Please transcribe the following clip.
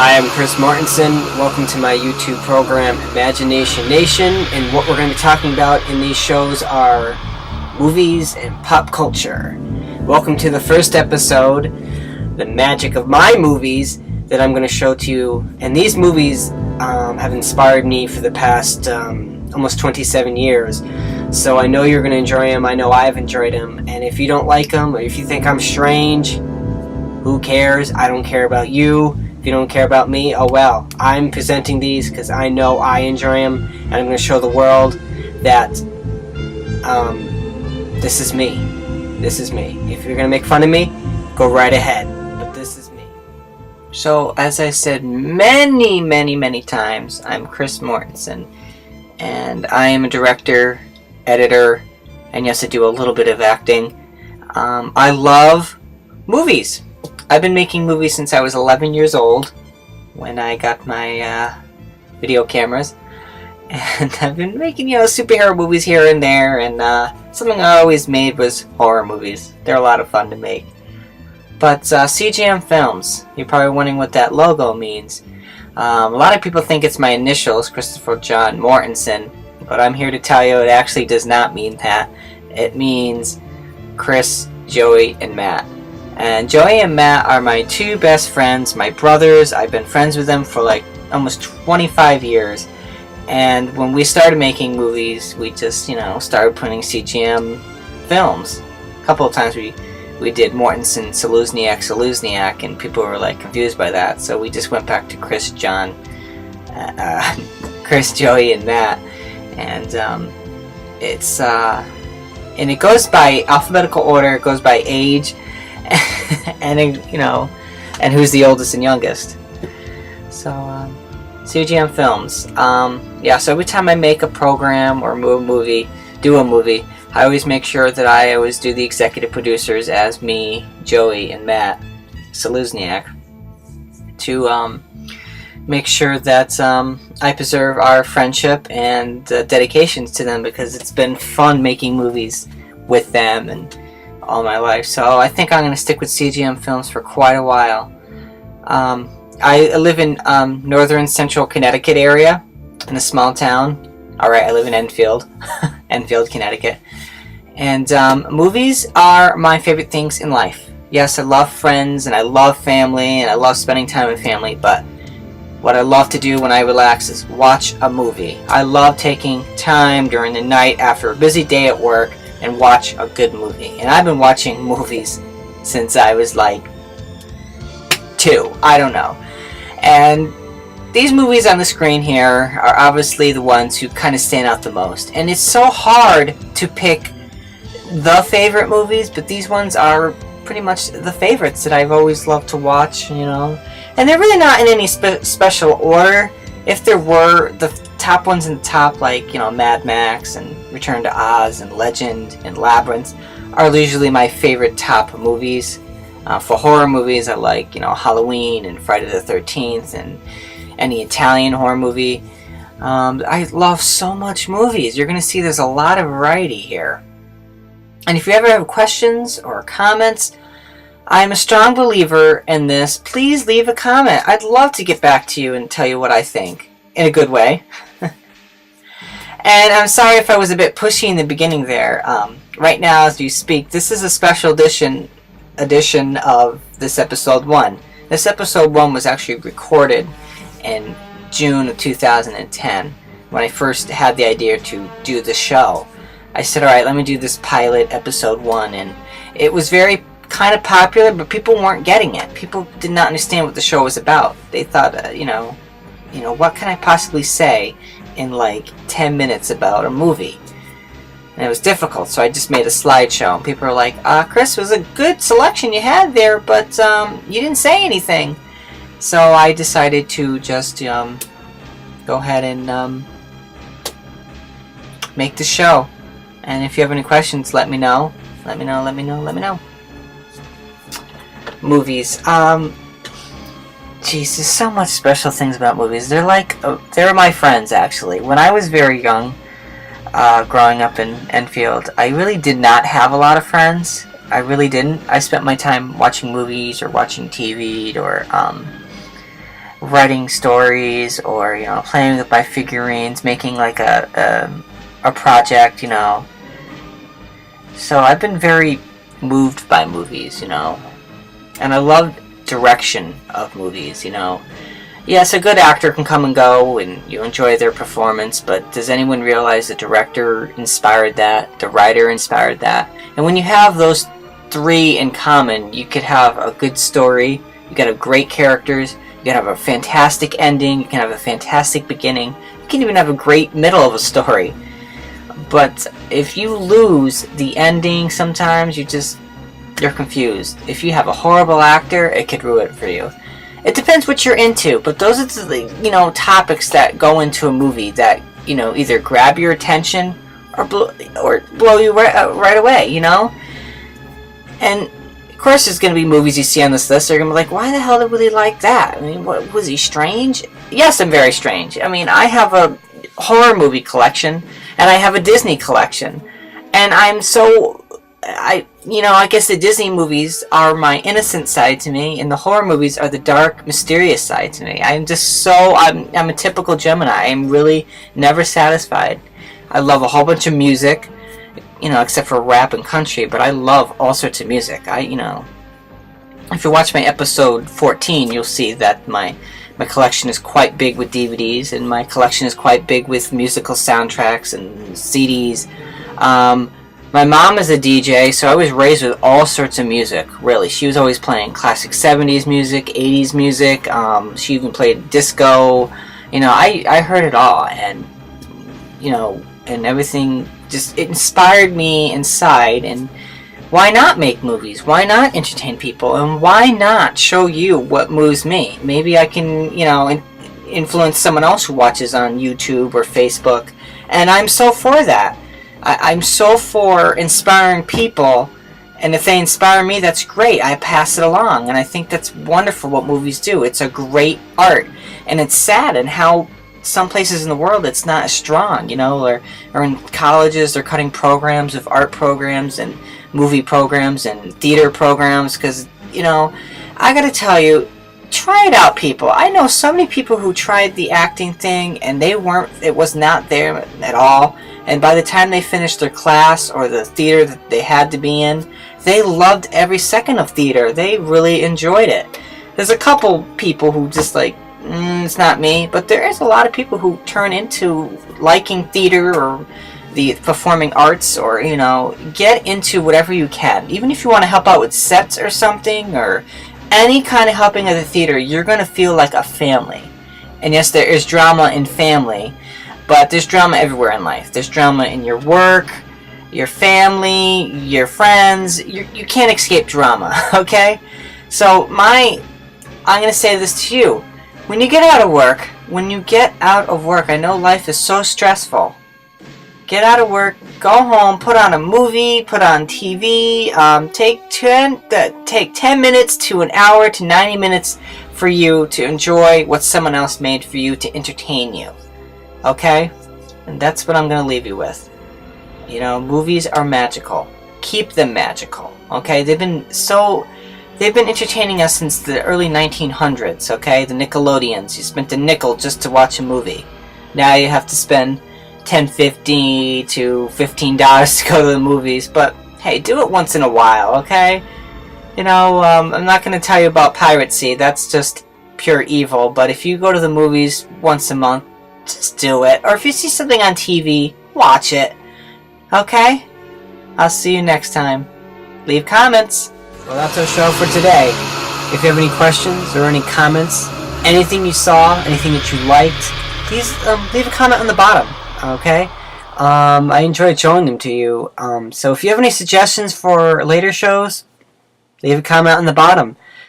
Hi, I'm Chris Mortensen. Welcome to my YouTube program, Imagination Nation. And what we're going to be talking about in these shows are movies and pop culture. Welcome to the first episode, the magic of my movies that I'm going to show to you. And these movies have inspired me for the past almost 27 years. So I know you're going to enjoy them. I know I've enjoyed them. And if you don't like them, or if you think I'm strange, who cares? I don't care about you. If you don't care about me, oh well. I'm presenting these because I know I enjoy them, and I'm going to show the world that this is me. This is me. If you're going to make fun of me, go right ahead. But this is me. So, as I said many times, I'm Chris Mortensen, and I am a director, editor, and yes, I do a little bit of acting. I love movies. I've been making movies since I was 11 years old, when I got my video cameras, and I've been making, superhero movies here and there, and something I always made was horror movies. They're a lot of fun to make. But CGM Films, you're probably wondering what that logo means. A lot of people think it's my initials, Christopher John Mortensen, but I'm here to tell you it actually does not mean that. It means Chris, Joey, and Matt. And Joey and Matt are my two best friends, my brothers. I've been friends with them for like almost 25 years. And when we started making movies, we just, started putting CGM films. A couple of times we did Mortensen, Seluzniak, and people were like confused by that. So we just went back to Chris, Joey, and Matt. And it goes by alphabetical order, it goes by age. and and who's the oldest and youngest. So CGM Films. So every time I make a program or do a movie, I always make sure that I always do the executive producers as me, Joey, and Matt Seluzniak, to make sure that I preserve our friendship and dedications to them, because it's been fun making movies with them and all my life. So I think I'm going to stick with CGM Films for quite a while. I live in northern central Connecticut area, in a small town. Alright, I live in Enfield, Connecticut. And movies are my favorite things in life. Yes, I love friends, and I love family, and I love spending time with family, but what I love to do when I relax is watch a movie. I love taking time during the night after a busy day at work and watch a good movie. And I've been watching movies since I was like 2. I don't know. And these movies on the screen here are obviously the ones who kind of stand out the most. And it's so hard to pick the favorite movies, but these ones are pretty much the favorites that I've always loved to watch, And they're really not in any special order. If there were, the top ones in the top, like, Mad Max and Return to Oz and Legend and Labyrinth, are usually my favorite top movies. For horror movies, I like, Halloween and Friday the 13th and any Italian horror movie. I love so much movies. You're going to see there's a lot of variety here. And if you ever have questions or comments, I'm a strong believer in this. Please leave a comment. I'd love to get back to you and tell you what I think, in a good way. And I'm sorry if I was a bit pushy in the beginning there. Right now, as you speak, this is a special edition of this episode 1. This episode 1 was actually recorded in June of 2010, when I first had the idea to do the show. I said, alright, let me do this pilot episode 1, and it was very kind of popular, but people weren't getting it. People did not understand what the show was about. They thought, what can I possibly say in like 10 minutes about a movie? And it was difficult, so I just made a slideshow, and people were like, Chris, it was a good selection you had there, but you didn't say anything. So I decided to just go ahead and make the show. And if you have any questions, let me know. Let me know. Movies. Jeez, there's so much special things about movies. They're my friends, actually. When I was very young, growing up in Enfield, I really did not have a lot of friends. I really didn't. I spent my time watching movies or watching TV or writing stories, or playing with my figurines, making like a project, So I've been very moved by movies, and I love direction of movies, Yes, a good actor can come and go, and you enjoy their performance, but does anyone realize the director inspired that, the writer inspired that? And when you have those three in common, you could have a good story, you could have great characters, you can have a fantastic ending, you can have a fantastic beginning, you can even have a great middle of a story. But if you lose the ending sometimes, you're confused. If you have a horrible actor, it could ruin it for you. It depends what you're into, but those are the topics that go into a movie that either grab your attention or blow you right away, And of course, there's going to be movies you see on this list. They're going to be like, why the hell would he like that? I mean, what was he strange? Yes, I'm very strange. I mean, I have a horror movie collection and I have a Disney collection, and I guess the Disney movies are my innocent side to me, and the horror movies are the dark, mysterious side to me. I'm a typical Gemini. I'm really never satisfied. I love a whole bunch of music, except for rap and country, but I love all sorts of music. If you watch my episode 14, you'll see that my collection is quite big with DVDs, and my collection is quite big with musical soundtracks and CDs. My mom is a DJ, so I was raised with all sorts of music, really. She was always playing classic 70s music, 80s music. She even played disco. I heard it all, and, and everything just, it inspired me inside. And why not make movies? Why not entertain people? And why not show you what moves me? Maybe I can, influence someone else who watches on YouTube or Facebook. And I'm so for that. I'm so for inspiring people, and if they inspire me, that's great. I pass it along, and I think that's wonderful what movies do. It's a great art, and it's sad in how some places in the world it's not as strong, or in colleges they're cutting programs of art programs and movie programs and theater programs, because, I gotta tell you, try it out, people. I know so many people who tried the acting thing, and it was not there at all. And by the time they finished their class or the theater that they had to be in, they loved every second of theater. They really enjoyed it. There's a couple people who just it's not me, but there is a lot of people who turn into liking theater or the performing arts, or, get into whatever you can. Even if you want to help out with sets or something, or any kind of helping at the theater, you're going to feel like a family. And yes, there is drama in family, but there's drama everywhere in life. There's drama in your work, your family, your friends. You can't escape drama, okay? So I'm going to say this to you. When you get out of work, I know life is so stressful. Get out of work, go home, put on a movie, put on TV, take 10 minutes to an hour to 90 minutes for you to enjoy what someone else made for you to entertain you. Okay? And that's what I'm going to leave you with. Movies are magical. Keep them magical. Okay? They've been entertaining us since the early 1900s, okay? The Nickelodeons. You spent a nickel just to watch a movie. Now you have to spend $10.50 to $15 to go to the movies, but hey, do it once in a while, okay? I'm not going to tell you about piracy. That's just pure evil. But if you go to the movies once a month, just do it. Or if you see something on TV, watch it. Okay? I'll see you next time. Leave comments. Well, that's our show for today. If you have any questions or any comments, anything you saw, anything that you liked, please leave a comment on the bottom. Okay? I enjoyed showing them to you. So if you have any suggestions for later shows, leave a comment on the bottom.